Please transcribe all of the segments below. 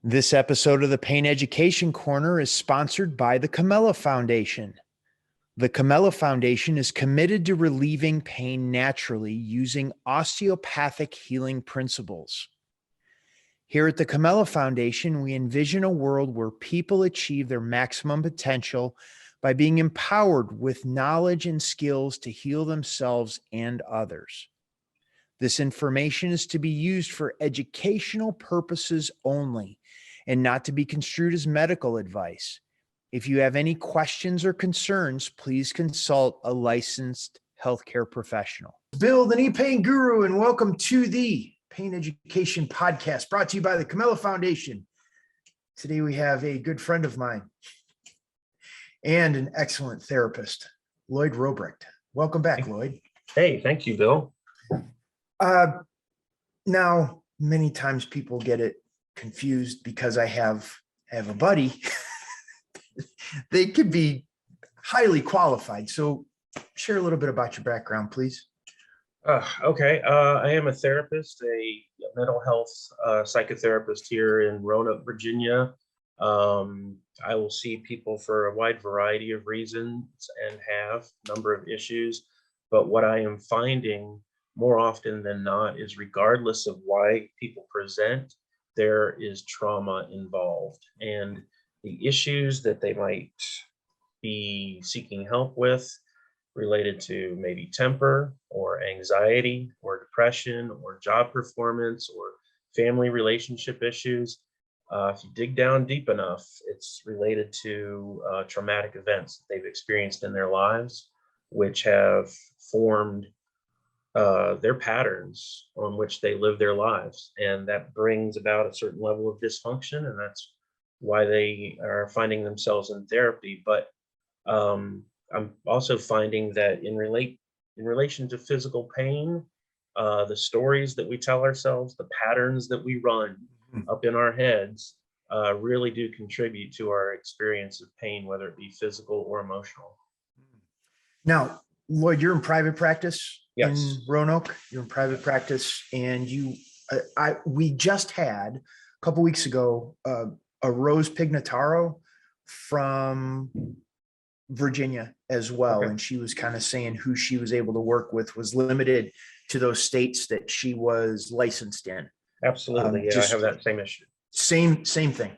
This episode of the Pain Education Corner is sponsored by the Camella Foundation. The Camella Foundation is committed to relieving pain naturally using osteopathic healing principles. Here at the Camella Foundation, we envision a world where people achieve their maximum potential by being empowered with knowledge and skills to heal themselves and others. This information is to be used for educational purposes only and not to be construed as medical advice. If you have any questions or concerns, please consult a licensed healthcare professional. Bill, the knee pain guru, and welcome to the Pain Education Podcast, brought to you by the Camella Foundation. Today we have a good friend of mine and an excellent therapist, Lloyd Robrecht. Welcome back, Lloyd. Hey, thank you, Bill. Now, many times people get it confused because I have a buddy. They could be highly qualified. So share a little bit about your background, please. Okay. I am a therapist, a mental health psychotherapist here in Roanoke, Virginia. I will see people for a wide variety of reasons and have a number of issues. But what I am finding more often than not is regardless of why people present, there is trauma involved. And the issues that they might be seeking help with related to maybe temper or anxiety or depression or job performance or family relationship issues. If you dig down deep enough, it's related to traumatic events that they've experienced in their lives, which have formed their patterns on which they live their lives. And that brings about a certain level of dysfunction, and that's why they are finding themselves in therapy. But I'm also finding that in relation to physical pain, the stories that we tell ourselves, the patterns that we run up in our heads really do contribute to our experience of pain, whether it be physical or emotional. Now, Lloyd, you're in private practice. Yes. In Roanoke. You're in private practice, and we just had a couple weeks ago a Rose Pignataro from Virginia as well. Okay. And she was kind of saying who she was able to work with was limited to those states that she was licensed in. Absolutely. Yeah, I have that same issue. Same thing.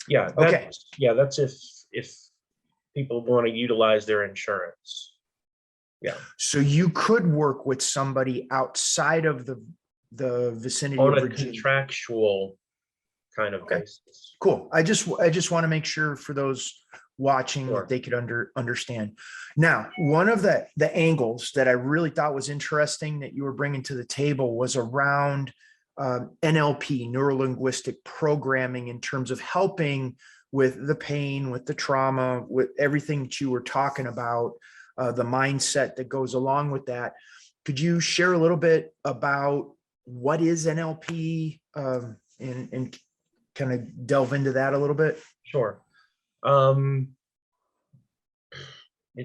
Yeah. Okay. Yeah, that's if people want to utilize their insurance. Yeah. So you could work with somebody outside of the vicinity on of a Virginia. Contractual kind of basis. Cool. I just want to make sure for those watching that they could understand. Now, one of the angles that I really thought was interesting that you were bringing to the table was around NLP, Neuro-Linguistic Programming, in terms of helping with the pain, with the trauma, with everything that you were talking about, the mindset that goes along with that. Could you share a little bit about what is NLP and kind of delve into that a little bit? Sure.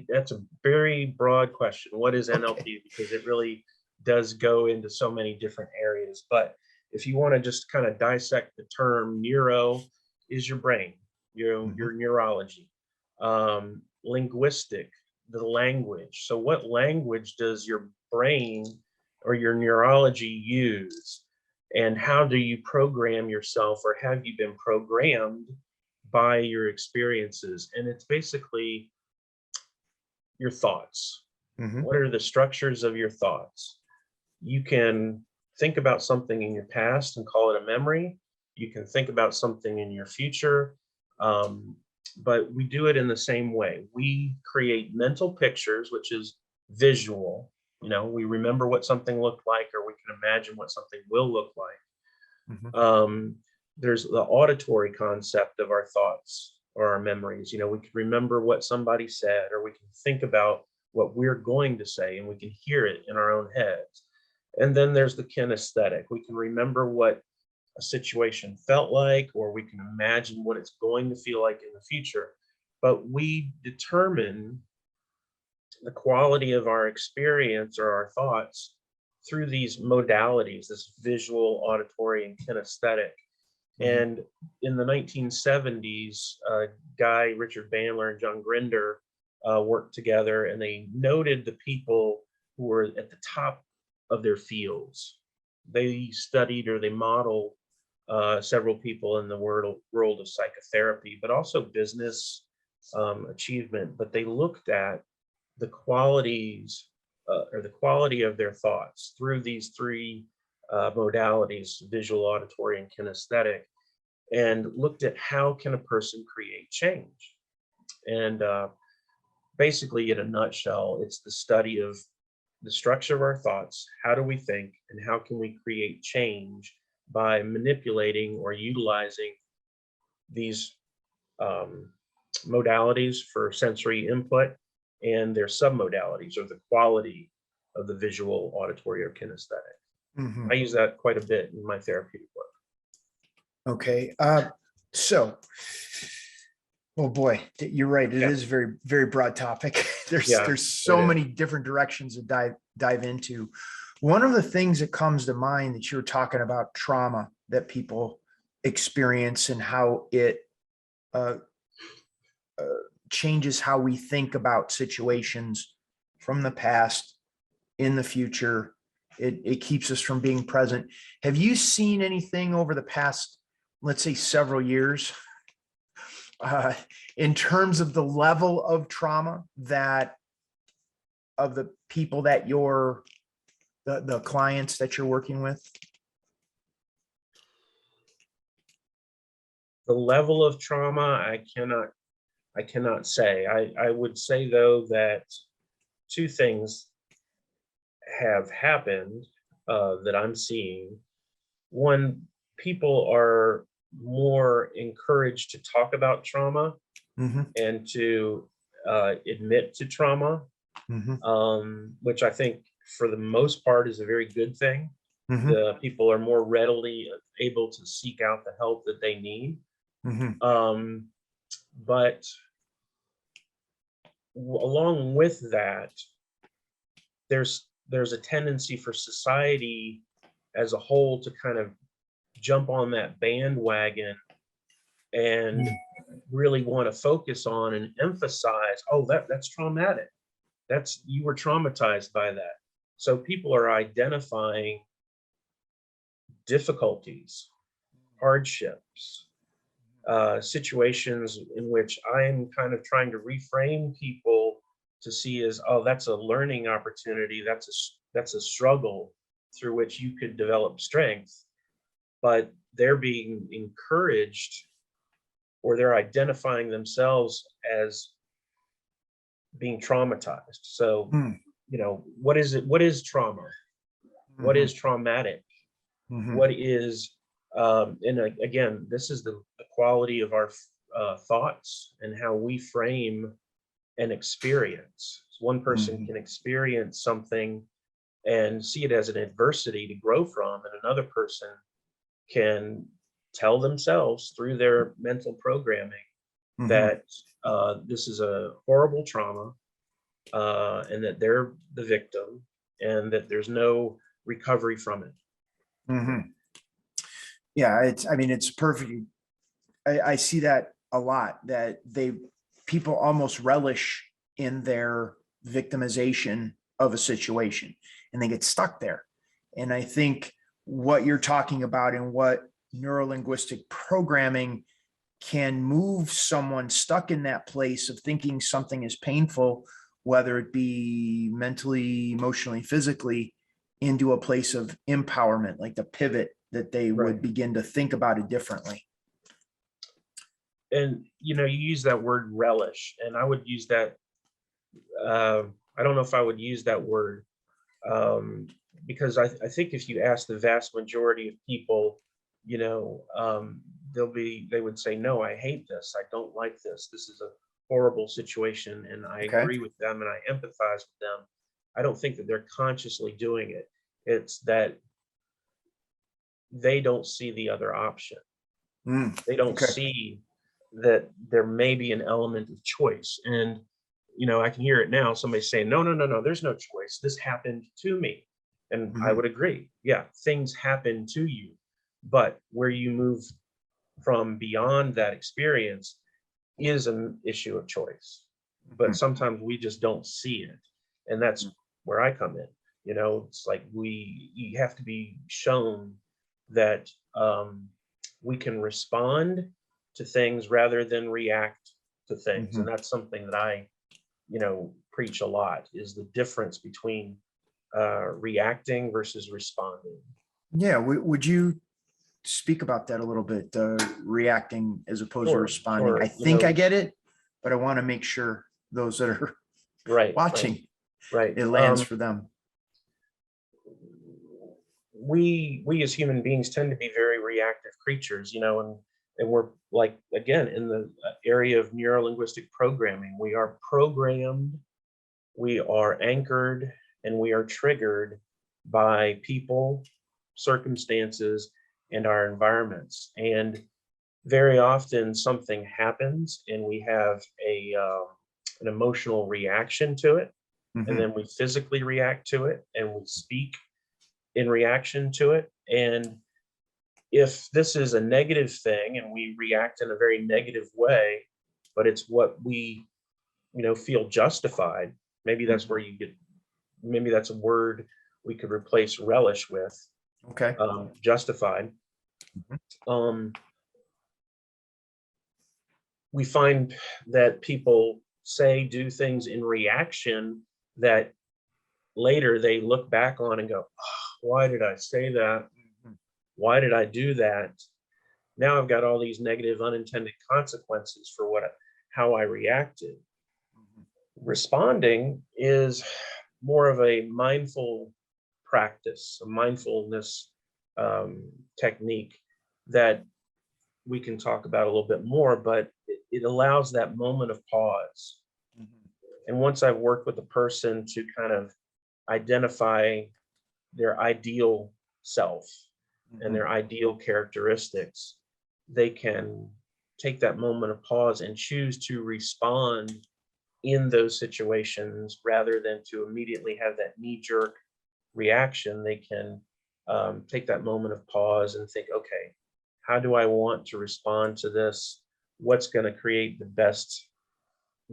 That's a very broad question. What is NLP? Okay. Because it really does go into so many different areas. But if you want to just kind of dissect the term, neuro is your brain, your neurology. Linguistic, the language. So what language does your brain or your neurology use? And how do you program yourself, or have you been programmed by your experiences? And it's basically your thoughts. What are the structures of your thoughts? You can think about something in your past and call it a memory. You can think about something in your future. But we do it in the same way. We create mental pictures, which is visual. You know, we remember what something looked like, or we can imagine what something will look like. There's the auditory concept of our thoughts or our memories. You know, we can remember what somebody said, or we can think about what we're going to say, and we can hear it in our own heads. And then there's the kinesthetic. We can remember what a situation felt like, or we can imagine what it's going to feel like in the future. But we determine the quality of our experience or our thoughts through these modalities, this visual, auditory, and kinesthetic. And in the 1970s, Guy, Richard Bandler, and John Grinder worked together, and they noted the people who were at the top of their fields. They studied or they modeled several people in the world of psychotherapy, but also business achievement. But they looked at the qualities or the quality of their thoughts through these three modalities: visual, auditory, and kinesthetic, and looked at how can a person create change. And basically, in a nutshell, it's the study of the structure of our thoughts. How do we think, and how can we create change by manipulating or utilizing these modalities for sensory input and their submodalities, or the quality of the visual, auditory, or kinesthetic. I use that quite a bit in my therapeutic work. Okay. So, oh boy, you're right. It is a very, very broad topic. There's so many different directions to dive into. One of the things that comes to mind that you're talking about, trauma that people experience and how it changes how we think about situations from the past in the future. It keeps us from being present. Have you seen anything over the past, let's say, several years, in terms of the level of trauma that of the people that you're, the clients that you're working with? The level of trauma, I cannot say. I would say, though, that two things have happened that I'm seeing. One, people are more encouraged to talk about trauma and to admit to trauma, which I think for the most part is a very good thing. The people are more readily able to seek out the help that they need. But along with that, there's a tendency for society as a whole to kind of jump on that bandwagon and really want to focus on and emphasize, oh, that's traumatic. You were traumatized by that. So people are identifying difficulties, hardships, situations in which I'm kind of trying to reframe people to see as, oh, that's a learning opportunity. That's a struggle through which you could develop strength. But they're being encouraged, or they're identifying themselves as being traumatized. So, what is it? What is trauma? What is traumatic? What is, and again, this is the quality of our thoughts and how we frame an experience. So one person can experience something and see it as an adversity to grow from, and another person can tell themselves through their mental programming that this is a horrible trauma, and that they're the victim, and that there's no recovery from it. Yeah, it's perfect. I see that a lot, that people almost relish in their victimization of a situation, and they get stuck there. And I think what you're talking about and what neuro-linguistic programming can move someone stuck in that place of thinking something is painful, whether it be mentally, emotionally, physically, into a place of empowerment, like the pivot that they would begin to think about it differently. And you use that word relish, and I would use that. I don't know if I would use that word, because I think if you ask the vast majority of people, they would say, no, I hate this. I don't like this. This is a horrible situation. And I agree with them, and I empathize with them. I don't think that they're consciously doing it. It's that they don't see the other option. They don't see that there may be an element of choice. And, I can hear it now. Somebody saying, no, there's no choice. This happened to me. And I would agree. Yeah, things happen to you. But where you move from beyond that experience is an issue of choice. But sometimes we just don't see it. And that's where I come in. You know, it's like you have to be shown that we can respond to things rather than react to things. And that's something that I, preach a lot, is the difference between reacting versus responding. Yeah. Would you speak about that a little bit? Reacting as opposed to responding. Sure. I think I get it, but I want to make sure those that are watching, right. it lands for them. We as human beings tend to be very reactive creatures, and we're, like, again, in the area of neuro-linguistic programming, we are programmed, we are anchored, and we are triggered by people, circumstances, and our environments. And very often something happens and we have an emotional reaction to it, and then we physically react to it, and we speak in reaction to it. And if this is a negative thing and we react in a very negative way, but it's what we, feel justified, maybe that's where maybe that's a word we could replace relish with. Okay. Justified. We find that people do things in reaction that later they look back on and go, oh, why did I say that? Why did I do that? Now I've got all these negative unintended consequences for how I reacted. Responding is more of a mindful practice, a mindfulness technique that we can talk about a little bit more, but it allows that moment of pause. And once I've worked with a person to kind of identify their ideal self and their ideal characteristics, they can take that moment of pause and choose to respond in those situations rather than to immediately have that knee-jerk reaction. They can take that moment of pause and think, okay, how do I want to respond to this? What's going to create the best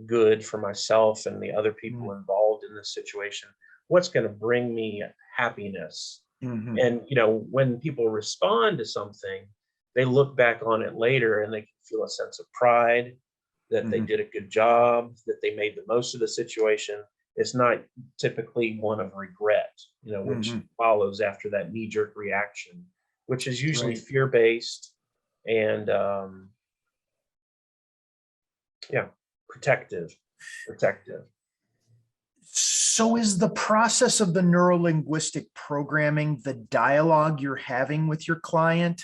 good for myself and the other people involved in this situation? What's going to bring me happiness? And, when people respond to something, they look back on it later and they can feel a sense of pride that they did a good job, that they made the most of the situation. It's not typically one of regret, which follows after that knee-jerk reaction, which is usually fear-based and protective. So is the process of the neuro-linguistic programming the dialogue you're having with your client,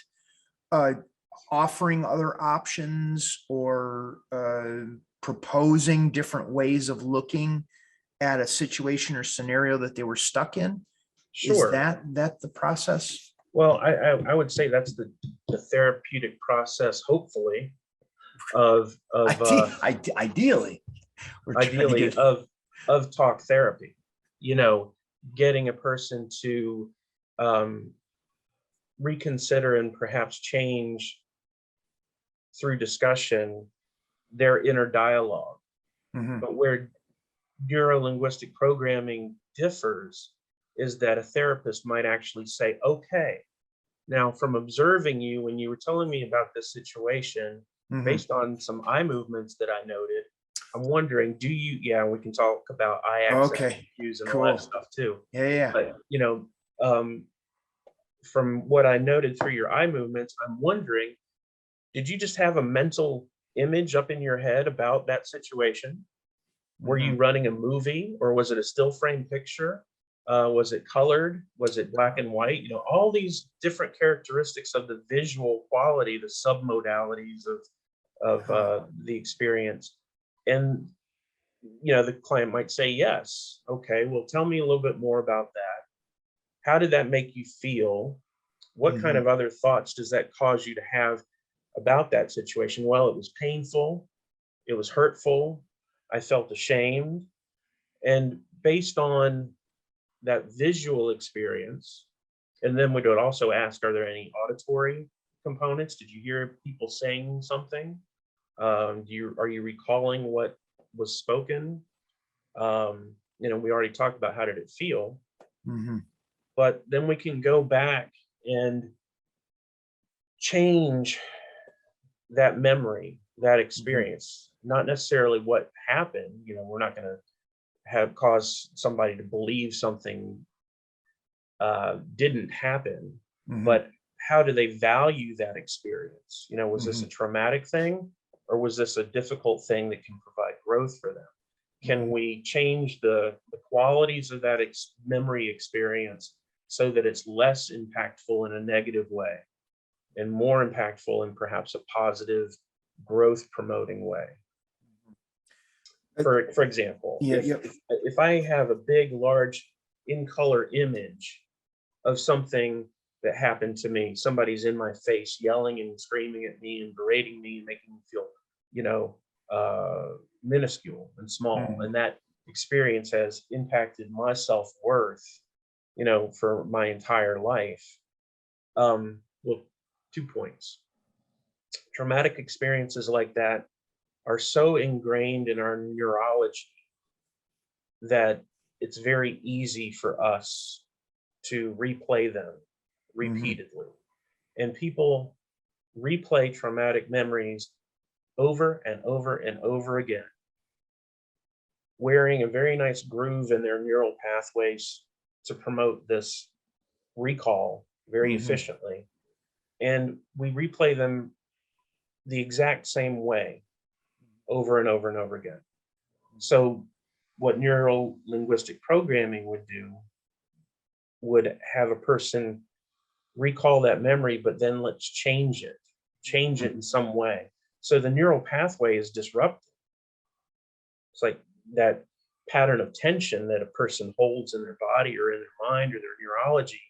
offering other options or proposing different ways of looking at a situation or scenario that they were stuck in? Sure. Is that the process? Well, I would say that's the therapeutic process, hopefully, ideally of talk therapy, getting a person to reconsider and perhaps change through discussion their inner dialogue. But where neuro-linguistic programming differs is that a therapist might actually say, okay, now from observing you when you were telling me about this situation, based on some eye movements that I noted, I'm wondering, we can talk about eye access cues and all that stuff too. Yeah. But, from what I noted through your eye movements, I'm wondering, did you just have a mental image up in your head about that situation? Were you running a movie, or was it a still frame picture? Was it colored? Was it black and white? All these different characteristics of the visual quality, the submodalities of the experience. And, the client might say, yes. Okay, well, tell me a little bit more about that. How did that make you feel? What kind of other thoughts does that cause you to have about that situation? Well, it was painful. It was hurtful. I felt ashamed. And based on that visual experience, and then we would also ask, are there any auditory components? Did you hear people saying something? Are you recalling what was spoken? We already talked about how did it feel, but then we can go back and change that memory, that experience, not necessarily what happened. We're not going to have cause somebody to believe something didn't happen, but how do they value that experience? Was this a traumatic thing, or was this a difficult thing that can provide growth for them? Can we change the qualities of that memory experience so that it's less impactful in a negative way and more impactful in perhaps a positive growth promoting way? For example, if I have a big, large in color image of something that happened to me, somebody's in my face yelling and screaming at me and berating me and making me feel, minuscule and small. And that experience has impacted my self-worth, for my entire life. Well, 2 points. Traumatic experiences like that are so ingrained in our neurology that it's very easy for us to replay them repeatedly. And people replay traumatic memories over and over and over again, wearing a very nice groove in their neural pathways to promote this recall very efficiently. And we replay them the exact same way over and over and over again. So what neuro-linguistic programming would do would have a person recall that memory, but then let's change it in some way. So the neural pathway is disrupted. It's like that pattern of tension that a person holds in their body or in their mind or their neurology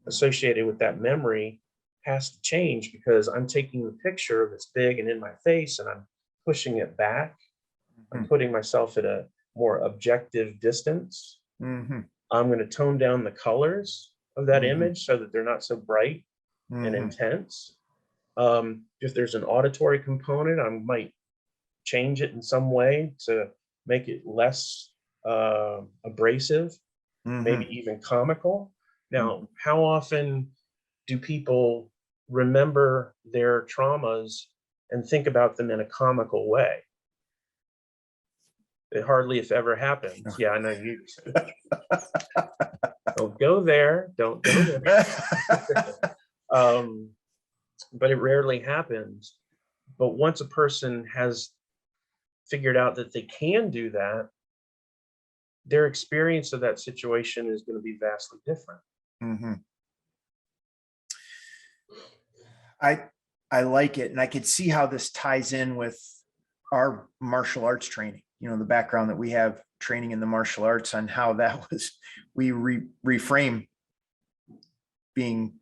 associated with that memory has to change, because I'm taking the picture that's big and in my face and I'm pushing it back. I'm putting myself at a more objective distance. I'm going to tone down the colors of that image so that they're not so bright and intense. If there's an auditory component, I might change it in some way to make it less abrasive, maybe even comical. Now, how often do people remember their traumas and think about them in a comical way? It hardly, if ever, happens. Yeah, I know you. Don't go there. Don't go there. But it rarely happens. But once a person has figured out that they can do that, their experience of that situation is going to be vastly different. I like it, and I could see how this ties in with our martial arts training. The background that we have training in the martial arts, on how that was, we reframe being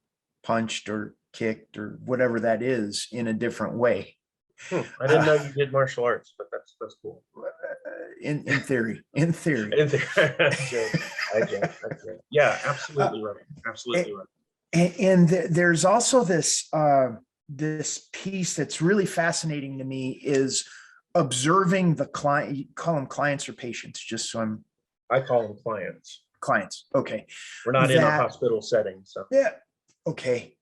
punched or kicked or whatever that is in a different way. I didn't know you did martial arts, but that's cool. In theory. I joke. Yeah, absolutely right. Absolutely right. And there's also this this piece that's really fascinating to me, is observing the client. You call them clients or patients, just so I call them clients. Clients. Okay. We're not in a hospital setting. So yeah. Okay.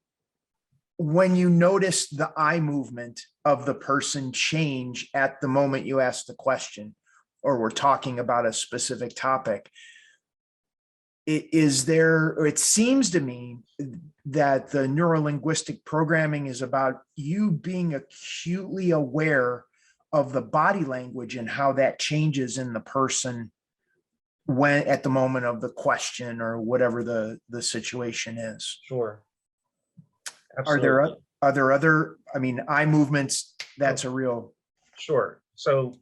When you notice the eye movement of the person change at the moment you ask the question, or we're talking about a specific topic, it seems to me that the neuro-linguistic programming is about you being acutely aware of the body language and how that changes in the person when at the moment of the question or whatever the situation is. Sure. Absolutely. Are there other, eye movements, that's a real. Sure. So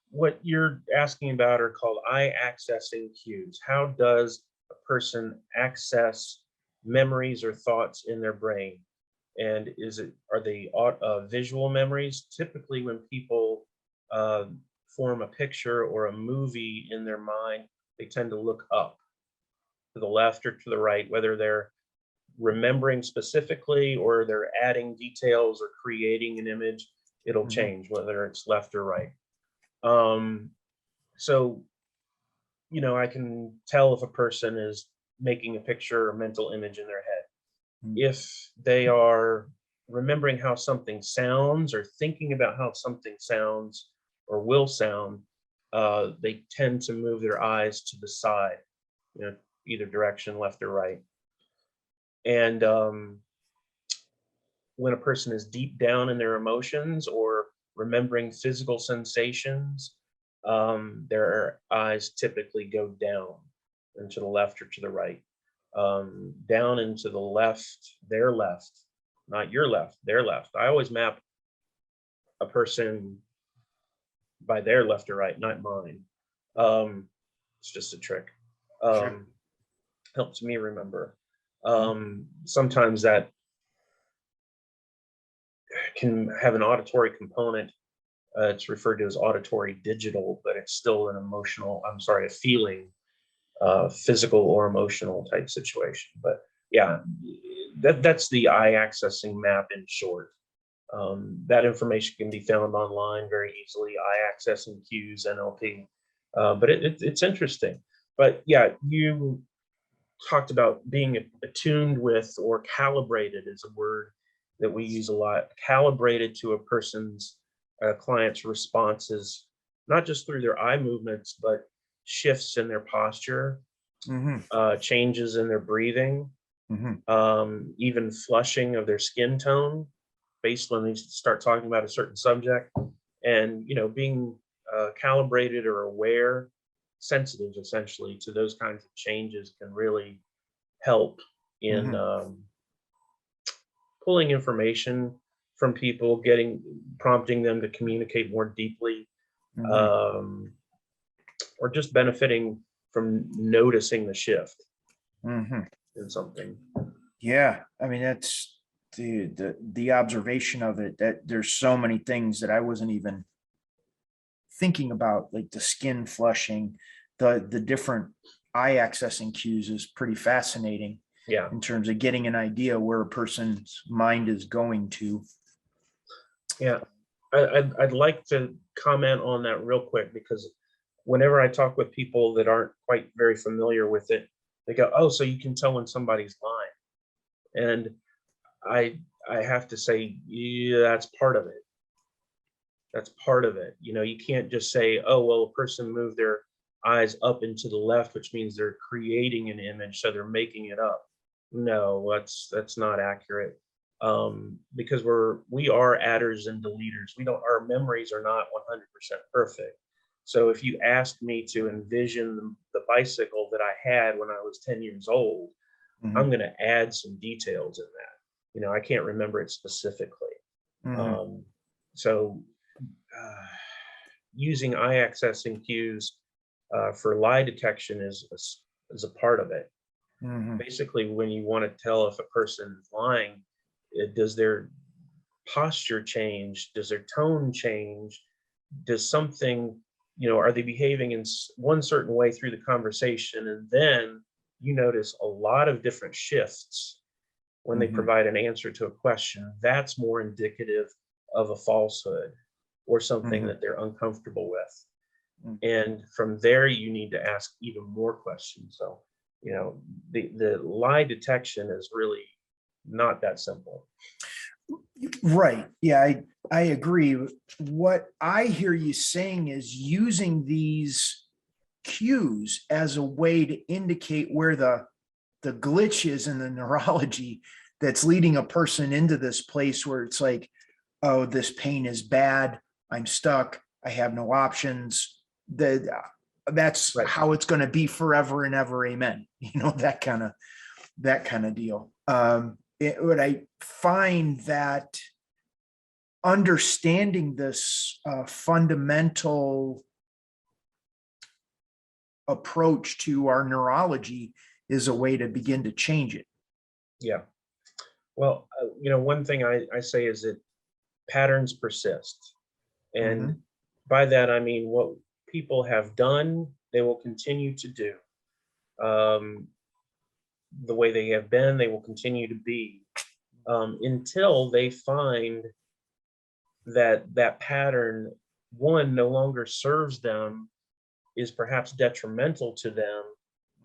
what you're asking about are called eye accessing cues. How does a person access memories or thoughts in their brain? And are they visual memories? Typically when people form a picture or a movie in their mind, they tend to look up to the left or to the right, whether they're remembering specifically, or they're adding details or creating an image, it'll change whether it's left or right. So, you know, I can tell if a person is making a picture or mental image in their head. If they are remembering how something sounds or thinking about how something sounds or will sound, they tend to move their eyes to the side, you know, either direction, left or right. And when a person is deep down in their emotions or remembering physical sensations, their eyes typically go down and to the left or to the right. Down and to the left, their left, not your left, their left. I always map a person by their left or right, not mine. It's just a trick. Sure. Helps me remember. Sometimes that can have an auditory component. It's referred to as auditory digital, but it's still an emotional, I'm sorry, a feeling, physical or emotional type situation. But yeah, that's the eye accessing map in short. That information can be found online very easily, eye accessing cues, NLP. But it's interesting. But yeah, you talked about being attuned with, or calibrated is a word that we use a lot, calibrated to a person's client's responses, not just through their eye movements, but shifts in their posture, changes in their breathing, even flushing of their skin tone based when they start talking about a certain subject. And, you know, being calibrated or aware, sensitive essentially to those kinds of changes can really help in pulling information from people, prompting them to communicate more deeply, or just benefiting from noticing the shift in something. Yeah, I mean, that's the observation of it, that there's so many things that I wasn't even thinking about, like the skin flushing, the different eye accessing cues is pretty fascinating. Yeah. In terms of getting an idea where a person's mind is going to. Yeah, I'd like to comment on that real quick, because whenever I talk with people that aren't quite very familiar with it, they go, "Oh, so you can tell when somebody's lying," and I have to say, yeah, that's part of it. That's part of it. You know, you can't just say, "Oh, well, a person moved their eyes up and to the left, which means they're creating an image, so they're making it up." No, that's not accurate. Because we are adders and deleters. Our memories are not 100% perfect. So if you asked me to envision the bicycle that I had when I was 10 years old, I'm going to add some details in that. You know, I can't remember it specifically. So using eye accessing cues for lie detection is a part of it. Basically, when you want to tell if a person is lying, does their posture change? Does their tone change? Does something, you know, are they behaving in one certain way through the conversation? And then you notice a lot of different shifts when they provide an answer to a question. That's more indicative of a falsehood or something that they're uncomfortable with. And from there, you need to ask even more questions. So, you know, the lie detection is really not that simple. Right. Yeah, I agree. What I hear you saying is using these cues as a way to indicate where the glitch is in the neurology that's leading a person into this place where it's like, oh, this pain is bad, I'm stuck, I have no options. That's right. How it's going to be forever and ever, amen. You know, that kind of deal. What I find that understanding this fundamental approach to our neurology is a way to begin to change it. Yeah. Well, you know, one thing I say is that patterns persist. And by that, I mean, what people have done, they will continue to do. the way they have been, they will continue to be, until they find that that pattern, one, no longer serves them, is perhaps detrimental to them,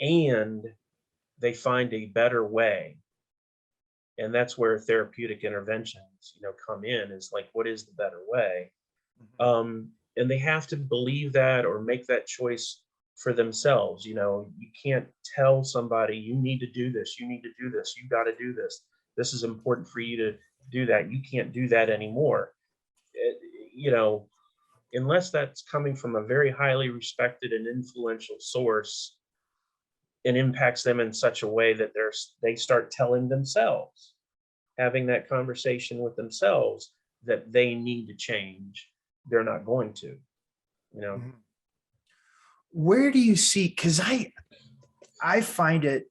and they find a better way. And that's where therapeutic interventions, come in, is like, what is the better way? And they have to believe that or make that choice for themselves. You can't tell somebody, you need to do this, you need to do this, you got to do this. This is important for you to do that. You can't do that anymore. You know, unless that's coming from a very highly respected and influential source, it impacts them in such a way that they start telling themselves, having that conversation with themselves, that they need to change. They're not going to, Where do you see, because I find it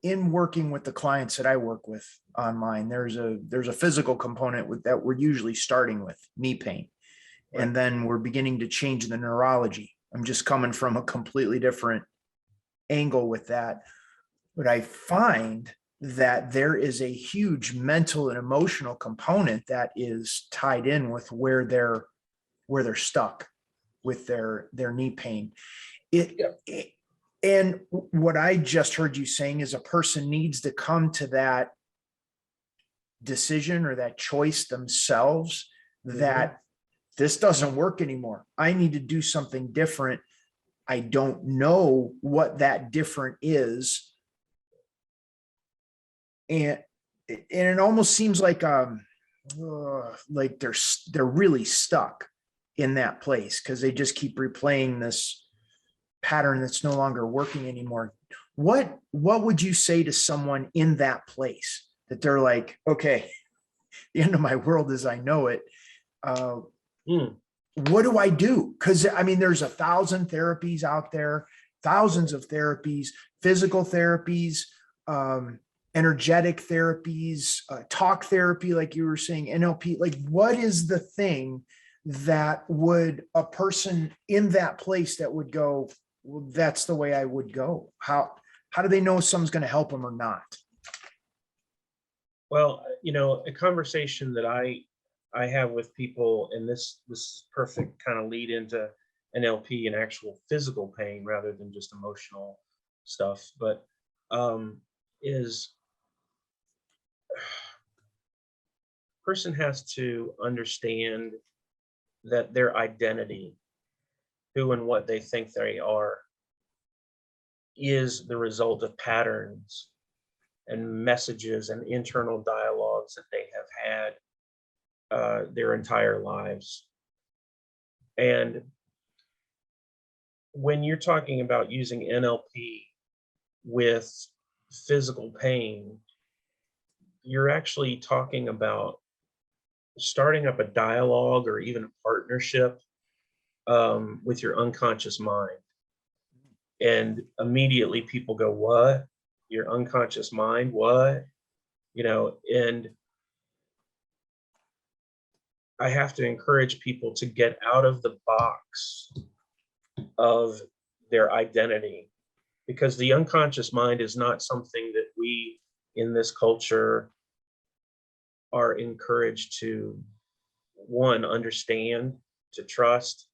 in working with the clients that I work with online, there's a physical component with that we're usually starting with knee pain. Right. And then we're beginning to change the neurology. I'm just coming from a completely different angle with that. But I find that there is a huge mental and emotional component that is tied in with where they're stuck with their knee pain. And what I just heard you saying is a person needs to come to that decision or that choice themselves, that this doesn't work anymore. I need to do something different. I don't know what that different is. And it almost seems like they're really stuck in that place because they just keep replaying this pattern that's no longer working anymore. What would you say to someone in that place that they're like, okay, the end of my world as I know it. What do I do? Because I mean, there's 1,000 therapies out there, thousands of therapies, physical therapies, energetic therapies, talk therapy, like you were saying, NLP. Like, what is the thing that would a person in that place that would go, well, that's the way I would go? How do they know if someone's going to help them or not? Well, a conversation that I have with people, and this is perfect kind of lead into NLP and actual physical pain rather than just emotional stuff, but is person has to understand that their identity, who and what they think they are, is the result of patterns and messages and internal dialogues that they have had their entire lives. And when you're talking about using NLP with physical pain, you're actually talking about starting up a dialogue or even a partnership with your unconscious mind. And immediately people go, what? Your unconscious mind? What? And I have to encourage people to get out of the box of their identity, because the unconscious mind is not something that we in this culture are encouraged to, one, understand, to trust,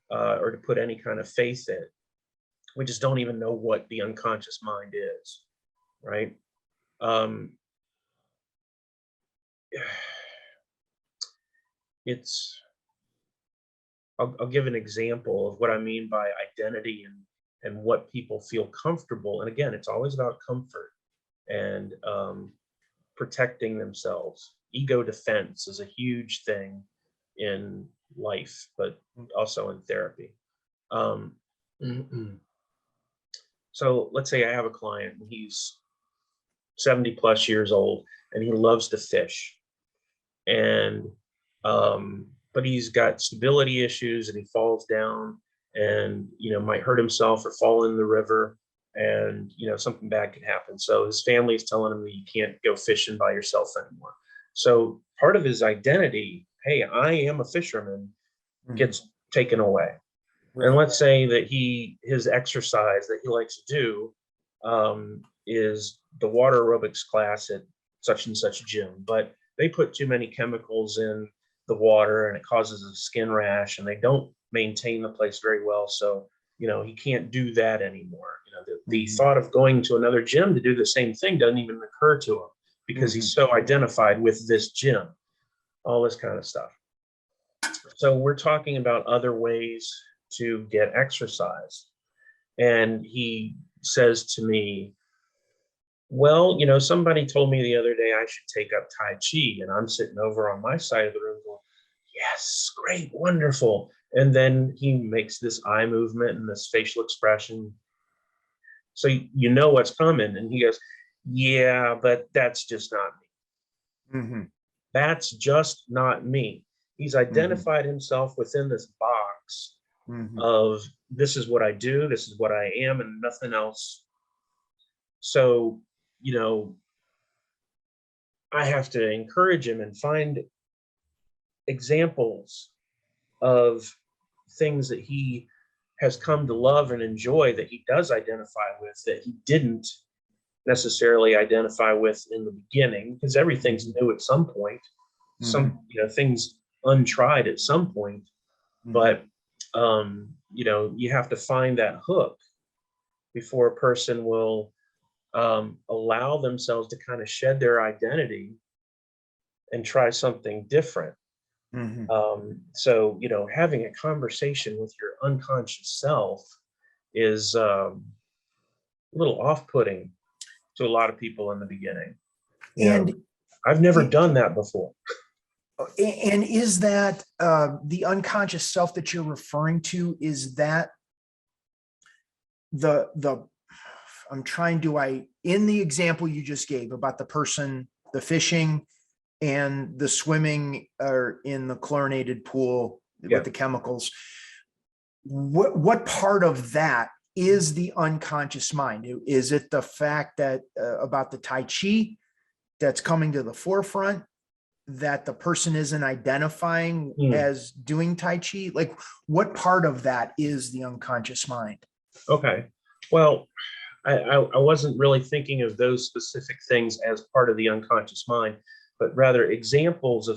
or to put any kind of faith in. We just don't even know what the unconscious mind is, right? I'll give an example of what I mean by identity and what people feel comfortable. And again, it's always about comfort and protecting themselves. Ego defense is a huge thing in life, but also in therapy. So let's say I have a client and he's 70 plus years old and he loves to fish. And but he's got stability issues and he falls down and might hurt himself or fall in the river, and something bad could happen. So his family is telling him that you can't go fishing by yourself anymore. So part of his identity, hey, I am a fisherman, gets taken away. Right. And let's say that his exercise that he likes to do is the water aerobics class at such and such gym, but they put too many chemicals in the water and it causes a skin rash, and they don't maintain the place very well. So, he can't do that anymore. The thought of going to another gym to do the same thing doesn't even occur to him because he's so identified with this gym, all this kind of stuff. So we're talking about other ways to get exercise. And he says to me, well, somebody told me the other day I should take up Tai Chi. And I'm sitting over on my side of the room going, yes, great, wonderful. And then he makes this eye movement and this facial expression. So you know what's coming. And he goes, yeah, but that's just not me. That's just not me. He's identified himself within this box of this is what I do, this is what I am, and nothing else. So, I have to encourage him and find examples of things that he has come to love and enjoy that he does identify with that he didn't necessarily identify with in the beginning, because everything's new at some point. Some things untried at some point, but you have to find that hook before a person will allow themselves to kind of shed their identity and try something different. So having a conversation with your unconscious self is a little off-putting to a lot of people in the beginning. I've never done that before. And is that the unconscious self that you're referring to? Is that in the example you just gave about the person, the fishing and the swimming or in the chlorinated pool with the chemicals, what part of that is the unconscious mind? Is it the fact that about the Tai Chi that's coming to the forefront, that the person isn't identifying as doing Tai Chi? Like, what part of that is the unconscious mind? Okay. Well, I wasn't really thinking of those specific things as part of the unconscious mind, but rather examples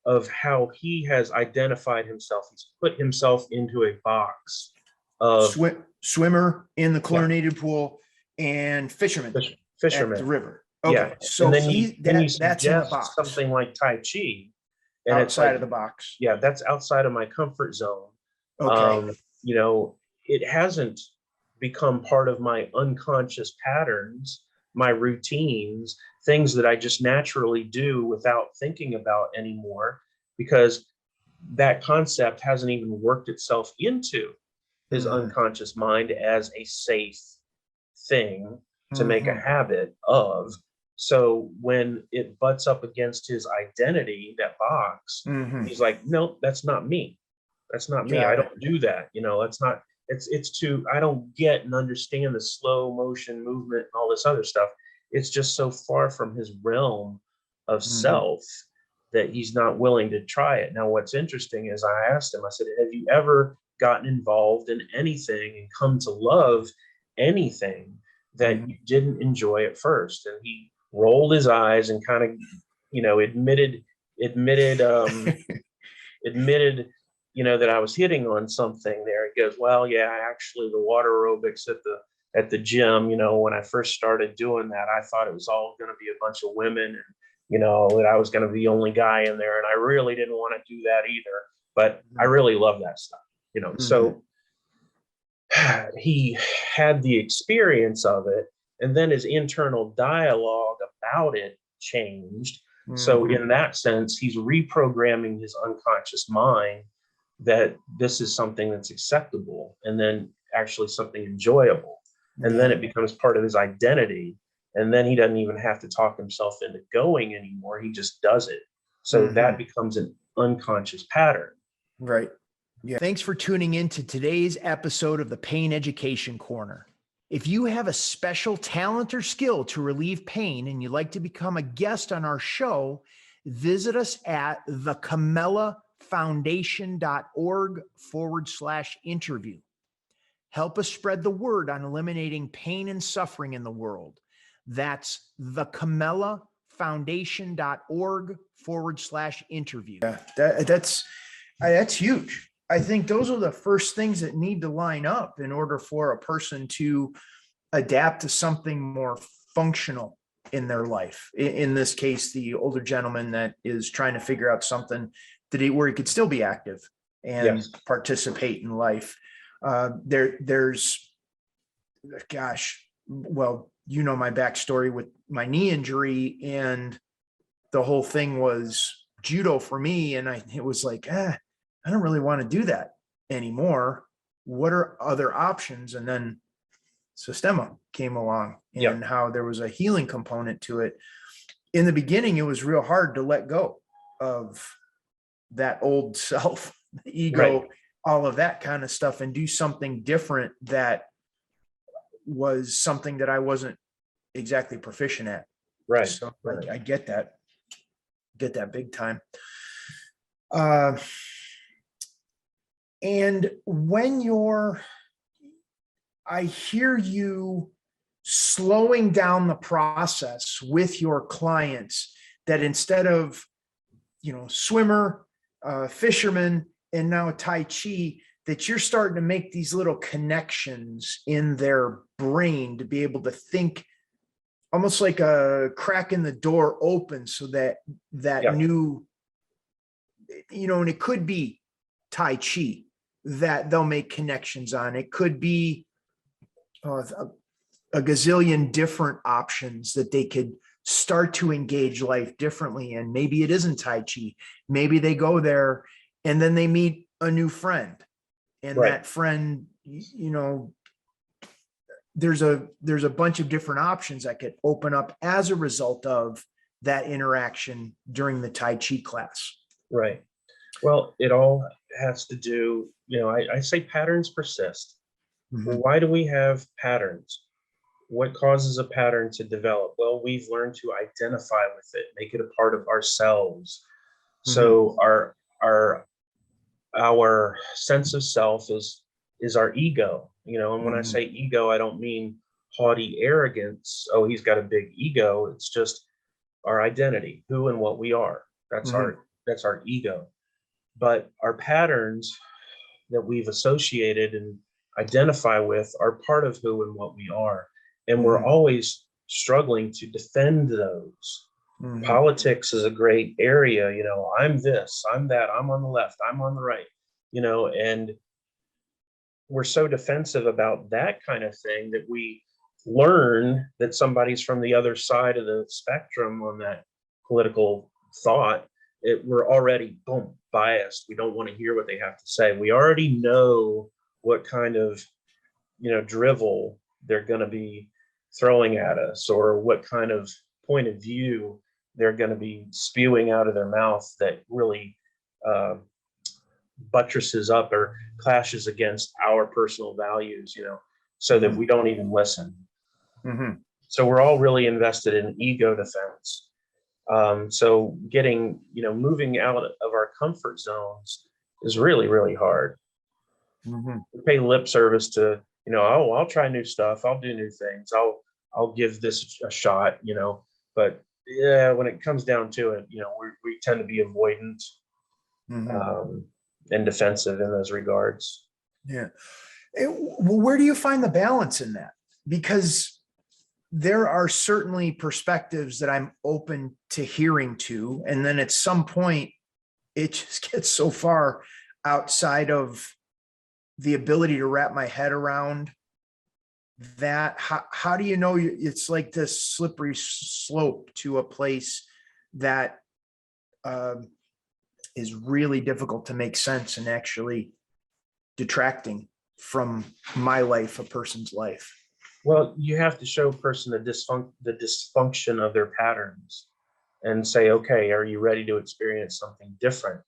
of how he has identified himself. He's put himself into a box of swimmer in the chlorinated pool and fisherman at the river. Okay, so and then you that's in the box. Something like Tai Chi, and outside of the box. Yeah, that's outside of my comfort zone. Okay, it hasn't become part of my unconscious patterns, my routines, things that I just naturally do without thinking about anymore, because that concept hasn't even worked itself into his unconscious mind as a safe thing to make a habit of. So when it butts up against his identity, that box, he's like, no, that's not me. That's not me. I don't do that. That's not, it's too, I don't get and understand the slow motion movement and all this other stuff. It's just so far from his realm of self that he's not willing to try it. Now, what's interesting is I asked him, I said, have you ever gotten involved in anything and come to love anything that you didn't enjoy at first? And he rolled his eyes and kind of, admitted, that I was hitting on something there. He goes, well, yeah, actually the water aerobics at the gym, when I first started doing that, I thought it was all going to be a bunch of women and, that I was going to be the only guy in there. And I really didn't want to do that either, but I really love that stuff, So he had the experience of it, and then his internal dialogue about it changed. So in that sense, he's reprogramming his unconscious mind that this is something that's acceptable, and then actually something enjoyable. And then it becomes part of his identity. And then he doesn't even have to talk himself into going anymore. He just does it. So that becomes an unconscious pattern. Right. Yeah. Thanks for tuning in to today's episode of the Pain Education Corner. If you have a special talent or skill to relieve pain and you'd like to become a guest on our show, visit us at thecamellafoundation.org/interview. Help us spread the word on eliminating pain and suffering in the world. That's thecamellafoundation.org/interview. Yeah, that's huge. I think those are the first things that need to line up in order for a person to adapt to something more functional in their life. In this case, the older gentleman that is trying to figure out something where he could still be active and Yes. participate in life. There's, gosh, well, you know, my backstory with my knee injury, and the whole thing was judo for me. And it was like, I don't really want to do that anymore. What are other options? And then Systema came along, and how there was a healing component to it. In the beginning, it was real hard to let go of that old self, the ego, right, all of that kind of stuff, and do something different that was something that I wasn't exactly proficient at. Right. So I get that big time. And when I hear you slowing down the process with your clients, that instead of, swimmer, fisherman, and now Tai Chi, that you're starting to make these little connections in their brain to be able to think, almost like a crack in the door open, so that new, and it could be Tai Chi that they'll make connections on. It could be a gazillion different options that they could start to engage life differently. And maybe it isn't Tai Chi. Maybe they go there and then they meet a new friend, and that friend, there's a bunch of different options that could open up as a result of that interaction during the Tai Chi class. Right. Well, it all has to do, I say patterns persist. Mm-hmm. Well, why do we have patterns? What causes a pattern to develop? Well, we've learned to identify with it, make it a part of ourselves. Mm-hmm. So our sense of self is our ego, and when I say ego, I don't mean haughty arrogance. Oh, he's got a big ego. It's just our identity, who and what we are. That's our ego. But our patterns that we've associated and identify with are part of who and what we are. And we're always struggling to defend those. Politics is a great area. I'm this, I'm that, I'm on the left, I'm on the right, and we're so defensive about that kind of thing that we learn that somebody's from the other side of the spectrum on that political thought. We're already, biased. We don't want to hear what they have to say. We already know what kind of, drivel they're going to be throwing at us, or what kind of point of view they're going to be spewing out of their mouth that really buttresses up or clashes against our personal values, so that we don't even listen. So we're all really invested in ego defense. So getting, moving out of our comfort zones is really, really hard. We pay lip service to, I'll try new stuff. I'll do new things. I'll give this a shot, but yeah, when it comes down to it, we tend to be avoidant and defensive in those regards. Yeah. Well, where do you find the balance in that? Because there are certainly perspectives that I'm open to hearing to, and then at some point it just gets so far outside of the ability to wrap my head around that. How do you know it's like this slippery slope to a place that is really difficult to make sense and actually detracting from my life, a person's life? Well, you have to show a person the dysfunction of their patterns and say, okay, are you ready to experience something different?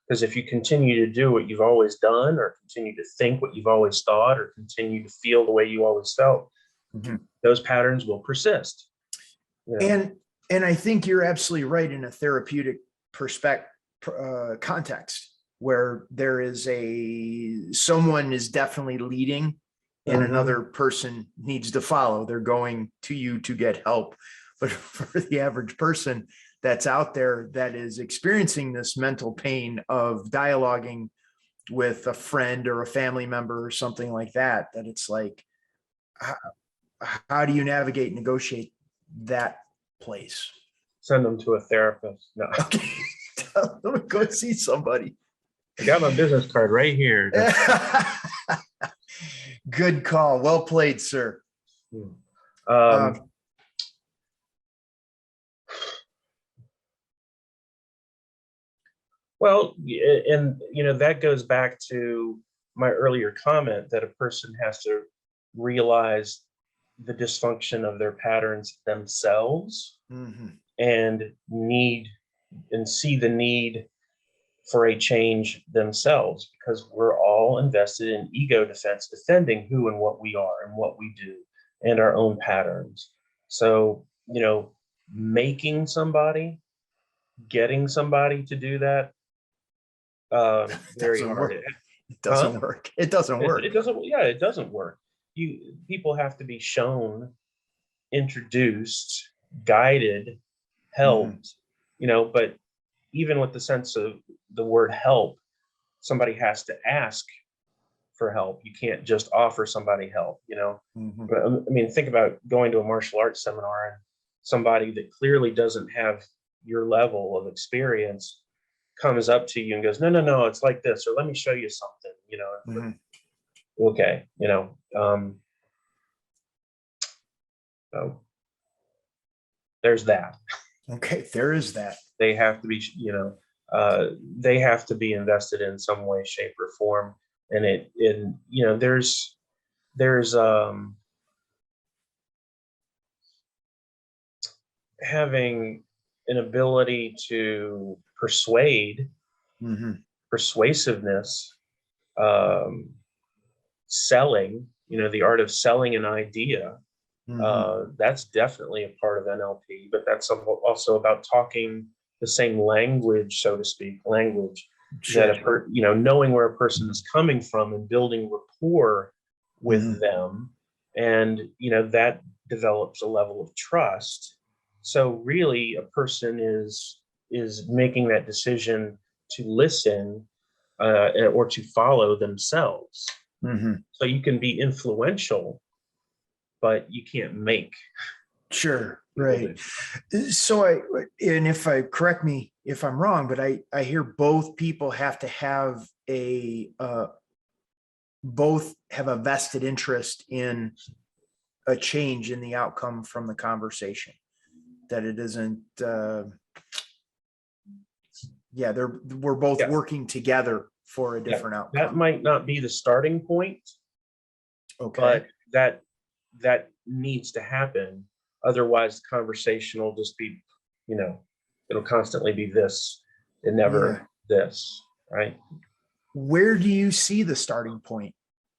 Because if you continue to do what you've always done, or continue to think what you've always thought, or continue to feel the way you always felt, those patterns will persist. And I think you're absolutely right in a therapeutic context where there is someone is definitely leading and another person needs to follow. They're going to you to get help. But for the average person that's out there that is experiencing this mental pain of dialoguing with a friend or a family member or something like that, that it's like, how do you navigate, negotiate that place? Send them to a therapist. No. Okay. Tell them, go see somebody. I got my business card right here. Good call. Well played, sir. Well, and that goes back to my earlier comment that a person has to realize the dysfunction of their patterns themselves and see the need for a change themselves, because we're all invested in ego defense, defending who and what we are and what we do and our own patterns. So, making somebody, getting somebody to do that, very hard. It doesn't work. It doesn't work. It doesn't. Yeah, it doesn't work. People have to be shown, introduced, guided, helped. But even with the sense of the word help, somebody has to ask for help. You can't just offer somebody help. But, I mean, think about going to a martial arts seminar and somebody that clearly doesn't have your level of experience comes up to you and goes, no, it's like this, or let me show you something, okay, so there's that. Okay, there is that. They have to be, they have to be invested in some way, shape, or form. And there's having an ability to persuade, persuasiveness, selling, the art of selling an idea. That's definitely a part of NLP, but that's also about talking the same language, so to speak, that knowing where a person is coming from and building rapport with them. And, that develops a level of trust. So really a person is making that decision to listen or to follow themselves. So you can be influential, but you can't make. Sure. Right. So correct me if I'm wrong, but I hear both people have to have both have a vested interest in a change in the outcome from the conversation, that it isn't, we're both working together for a different outcome. That might not be the starting point. Okay. But that needs to happen. Otherwise, the conversation will just be, it'll constantly be this and never this, right? Where do you see the starting point?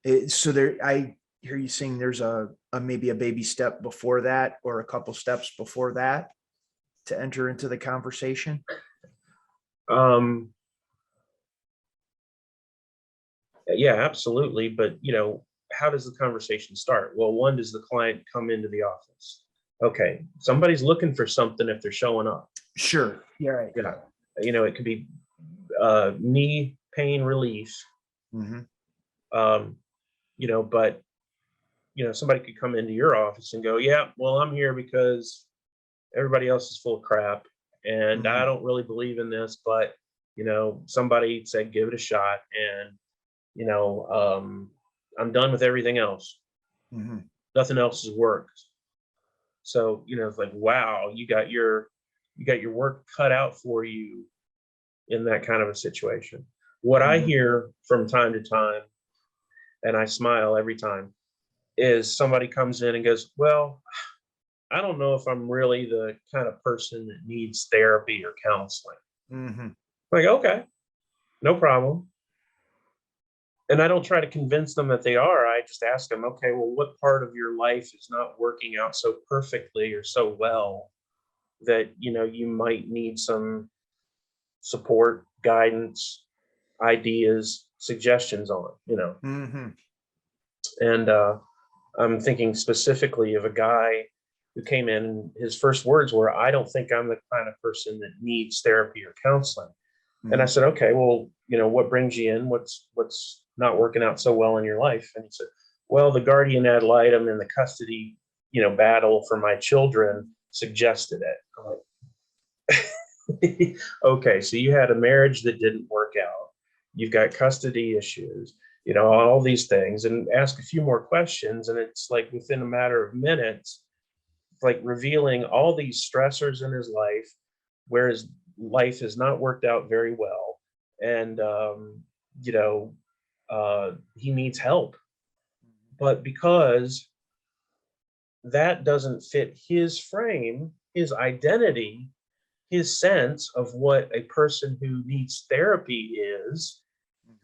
I hear you saying there's a maybe a baby step before that, or a couple steps before that to enter into the conversation. Yeah, absolutely. But, how does the conversation start? Well, one, does the client come into the office? Okay, somebody's looking for something if they're showing up. Sure. Yeah. Right. Yeah. It could be knee pain relief. But somebody could come into your office and go, yeah, well, I'm here because everybody else is full of crap and I don't really believe in this, but somebody said give it a shot, and I'm done with everything else. Nothing else has worked. So it's like, wow, you got your work cut out for you in that kind of a situation. What I hear from time to time, and I smile every time, is somebody comes in and goes, well, I don't know if I'm really the kind of person that needs therapy or counseling. Like, okay, no problem. And I don't try to convince them that they are. I just ask them, okay, well, what part of your life is not working out so perfectly or so well that, you might need some support, guidance, ideas, suggestions on, And I'm thinking specifically of a guy who came in, and his first words were, "I don't think I'm the kind of person that needs therapy or counseling." And I said, "Okay, well, what brings you in? What's not working out so well in your life?" And he said, "Well, the guardian ad litem and the custody, battle for my children suggested it." I'm like, okay, so you had a marriage that didn't work out. You've got custody issues, all these things, and ask a few more questions. And it's like within a matter of minutes, like revealing all these stressors in his life, where his life has not worked out very well. And, he needs help. But because that doesn't fit his frame, his identity, his sense of what a person who needs therapy is,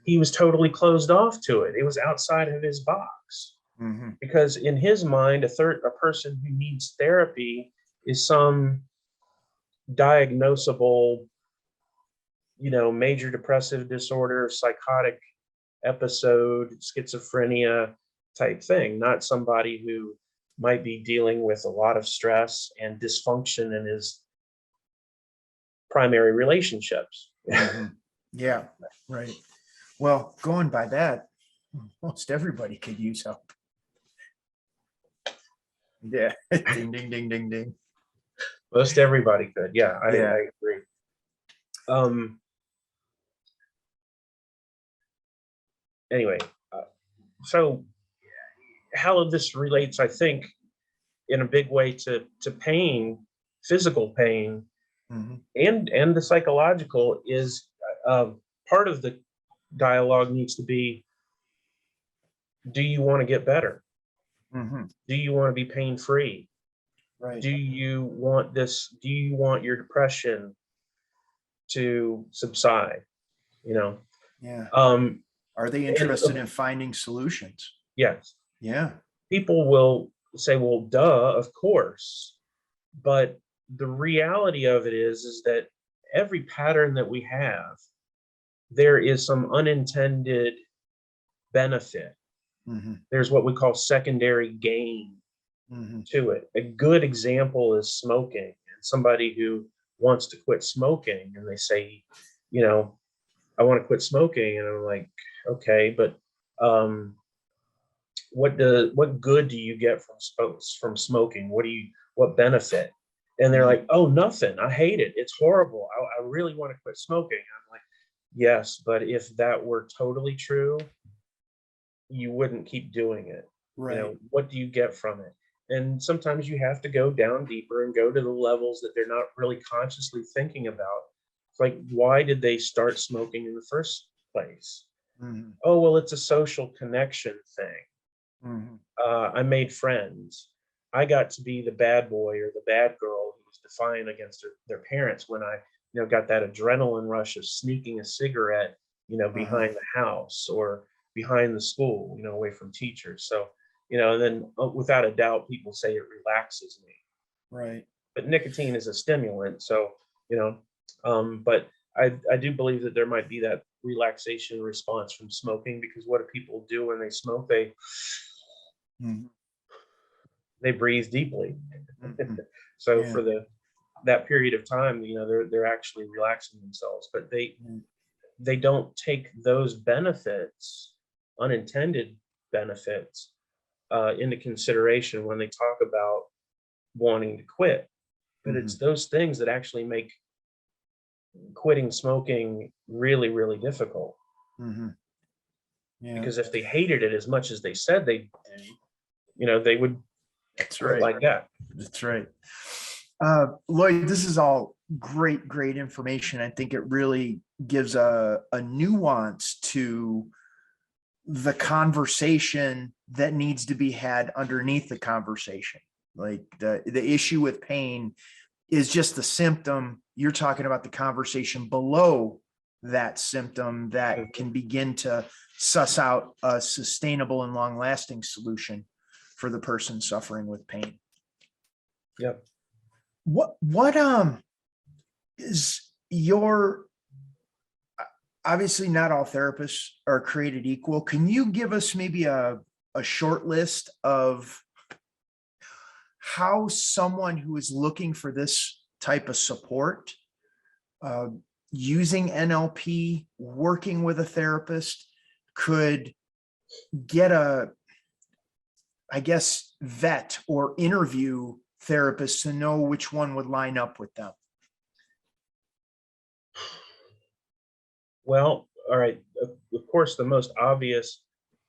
he was totally closed off to it. It was outside of his box. Because in his mind, a person who needs therapy is some diagnosable, major depressive disorder, psychotic episode, schizophrenia type thing, not somebody who might be dealing with a lot of stress and dysfunction in his primary relationships. Yeah, right. Well, going by that, most everybody could use help. Yeah. Ding, ding, ding, ding, ding. Most everybody could. Yeah, I Yeah. agree. Anyway, so how this relates, I think, in a big way to pain, physical pain, and the psychological is part of the dialogue needs to be, do you want to get better? Do you want to be pain free? Right. Do you want your depression to subside? Yeah. Um, Are they interested in finding solutions? yes. Yeah. People will say, well, duh, of course. But the reality of it is that every pattern that we have, there is some unintended benefit. There's what we call secondary gain to it. A good example is smoking. And somebody who wants to quit smoking, and they say, I want to quit smoking. And I'm like, okay, but what good do you get from smoking? What benefit? And they're like, oh, nothing. I hate it. It's horrible. I really want to quit smoking. I'm like, yes, but if that were totally true, you wouldn't keep doing it. Right. What do you get from it? And sometimes you have to go down deeper and go to the levels that they're not really consciously thinking about. It's like, why did they start smoking in the first place? Oh, well, it's a social connection thing. I made friends. I got to be the bad boy or the bad girl who was defiant against their parents when I, got that adrenaline rush of sneaking a cigarette, behind the house or behind the school, away from teachers. So, and then without a doubt, people say it relaxes me. Right. But nicotine is a stimulant. So, but I do believe that there might be that relaxation response from smoking, because what do people do when they smoke? They breathe deeply. So for that period of time, they're actually relaxing themselves, but they don't take those benefits, unintended benefits, into consideration when they talk about wanting to quit. But it's those things that actually make quitting smoking really, really difficult. Because if they hated it as much as they said they do, they would. That's right. Like that. That's right. Lloyd, this is all great information. I think it really gives a nuance to the conversation that needs to be had underneath the conversation. Like the issue with pain is just the symptom. You're talking about the conversation below that symptom that can begin to suss out a sustainable and long-lasting solution for the person suffering with pain. Yep. What is your, obviously not all therapists are created equal. Can you give us maybe a a short list of how someone who is looking for this type of support, using NLP, working with a therapist, could get a, I guess, vet or interview therapists to know which one would line up with them? Well, all right. Of course, the most obvious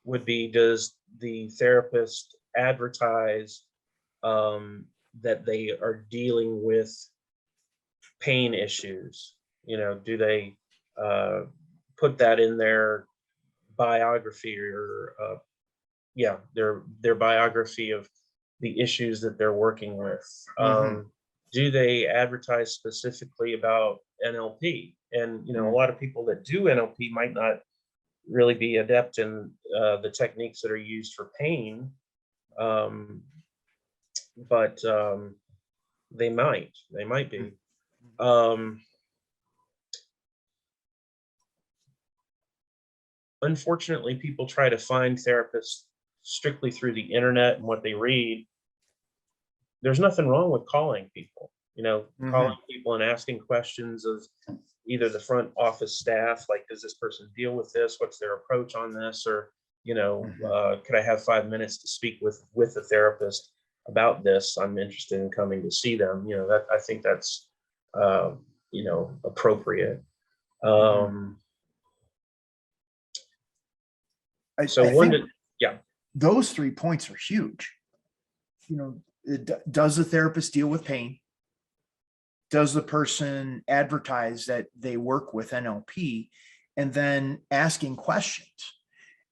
would be, does the therapist advertise that they are dealing with pain issues? Do they put that in their biography, or their biography of the issues that they're working with? Do they advertise specifically about NLP? And a lot of people that do NLP might not really be adept in the techniques that are used for pain, but they might be. Unfortunately, people try to find therapists strictly through the internet and what they read. There's nothing wrong with calling people, calling people and asking questions of either the front office staff, like, does this person deal with this? What's their approach on this? Or, could I have 5 minutes to speak with the therapist about this? I'm interested in coming to see them. That, I think that's, appropriate. Those 3 points are huge. Does the therapist deal with pain? Does the person advertise that they work with NLP? And then asking questions.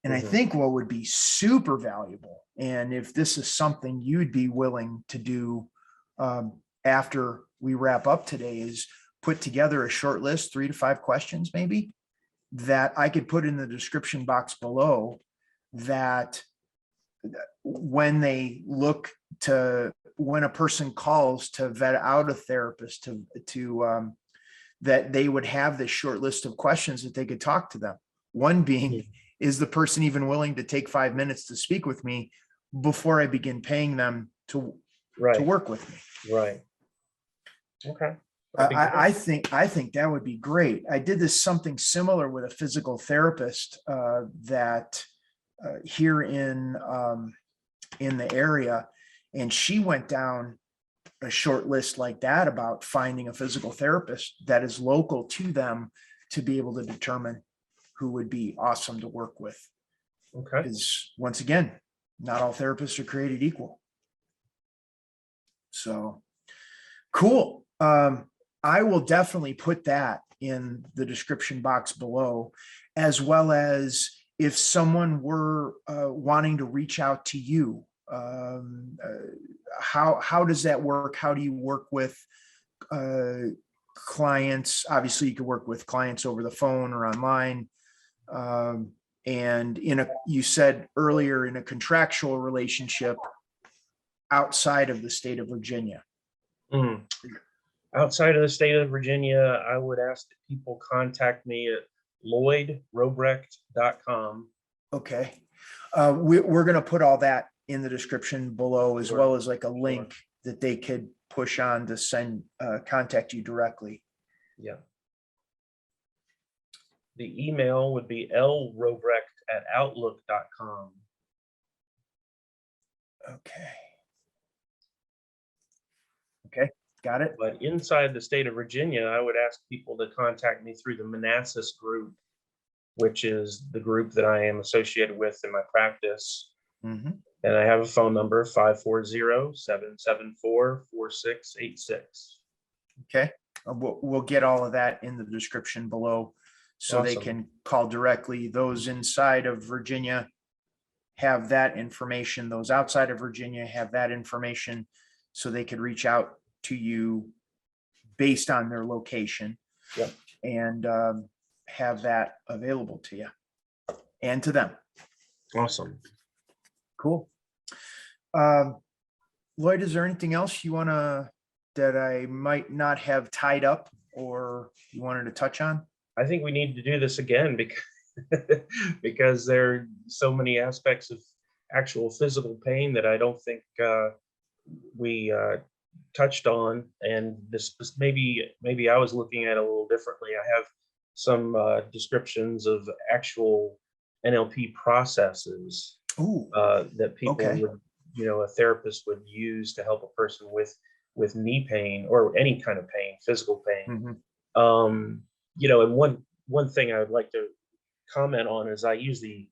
And I think what would be super valuable, and if this is something you'd be willing to do after we wrap up today, is put together a short list, 3 to 5 questions maybe, that I could put in the description box below, that when they look to, when a person calls to vet out a therapist, to that they would have this short list of questions that they could talk to them. One being, is the person even willing to take 5 minutes to speak with me before I begin paying them to work with me? Right. Okay. I think that would be great. I did this something similar with a physical therapist that here in the area, and she went down a short list like that about finding a physical therapist that is local to them to be able to determine who would be awesome to work with. Okay. Because once again, not all therapists are created equal. So cool. I will definitely put that in the description box below, as well as if someone were wanting to reach out to you, how does that work? How do you work with clients? Obviously, you can work with clients over the phone or online. And you said earlier, in a contractual relationship outside of the state of Virginia. Outside of the state of Virginia, I would ask that people contact me at LloydRobrecht.com. Okay. We're going to put all that in the description below, as well as like a link that they could push on to send contact you directly. Yeah. The email would be lrobrecht@outlook.com. Okay. Okay. Got it. But inside the state of Virginia, I would ask people to contact me through the Manassas group, which is the group that I am associated with in my practice. And I have a phone number, 540-774-4686. Okay. We'll get all of that in the description below, so they can call directly. Those inside of Virginia have that information. Those outside of Virginia have that information, so they could reach out to you based on their location. Yep. And have that available to you and to them. Awesome. Cool. Lloyd, is there anything else you want to, that I might not have tied up, or you wanted to touch on? I think we need to do this again because there are so many aspects of actual physical pain that I don't think we touched on. And this maybe I was looking at it a little differently. I have some descriptions of actual NLP processes Ooh, that people okay. would, a therapist would use to help a person with knee pain or any kind of pain, physical pain. Hmm. And one thing I would like to comment on is I use the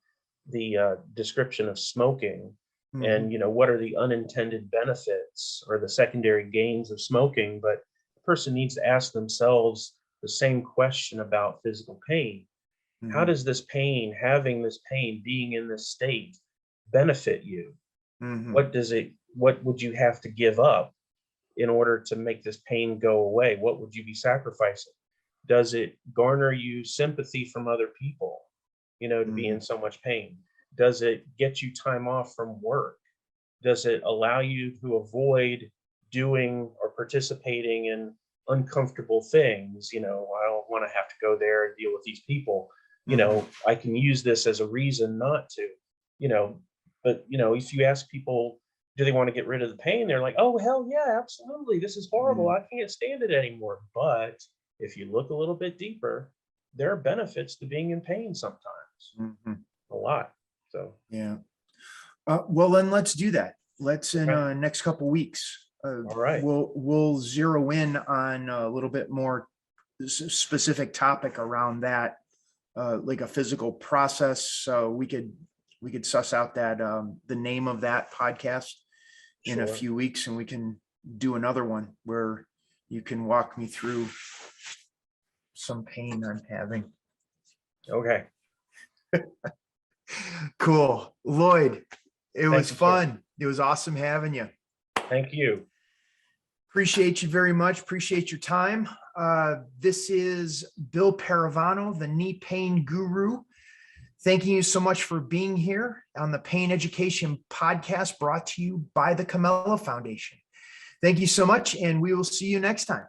description of smoking, Hmm. and what are the unintended benefits or the secondary gains of smoking. But the person needs to ask themselves the same question about physical pain. How Hmm. does this pain, having this pain, being in this state, benefit you? Hmm. What would you have to give up in order to make this pain go away? What would you be sacrificing? Does it garner you sympathy from other people, to be Hmm. in so much pain? Does it get you time off from work? Does it allow you to avoid doing or participating in uncomfortable things? I don't want to have to go there and deal with these people. Hmm. I can use this as a reason not to, you know, but if you ask people, do they want to get rid of the pain? They're like, oh, hell yeah, absolutely. This is horrible. I can't stand it anymore. But if you look a little bit deeper, there are benefits to being in pain sometimes, Hmm. a lot. So, Yeah. Well, then let's do that. Let's in okay. next couple weeks. All right. We'll zero in on a little bit more specific topic around that, like a physical process. So we could suss out that the name of that podcast in a Sure. few weeks, and we can do another one where you can walk me through some pain I'm having. Okay. Cool. Lloyd, it was Thank you, sir. fun. It was awesome having you. Thank you. Appreciate you very much. Appreciate your time. This is Bill Paravano, the knee pain guru. Thanking you so much for being here on the Pain Education Podcast brought to you by the Camella Foundation. Thank you so much, and we will see you next time.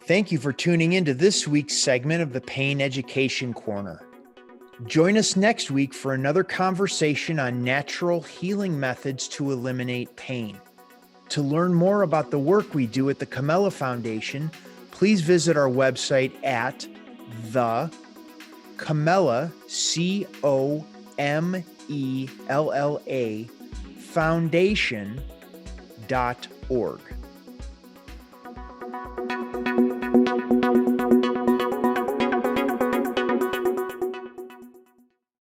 Thank you for tuning into this week's segment of the Pain Education Corner. Join us next week for another conversation on natural healing methods to eliminate pain. To learn more about the work we do at the Camella Foundation, please visit our website at the Camella, COMELLA, foundation.org.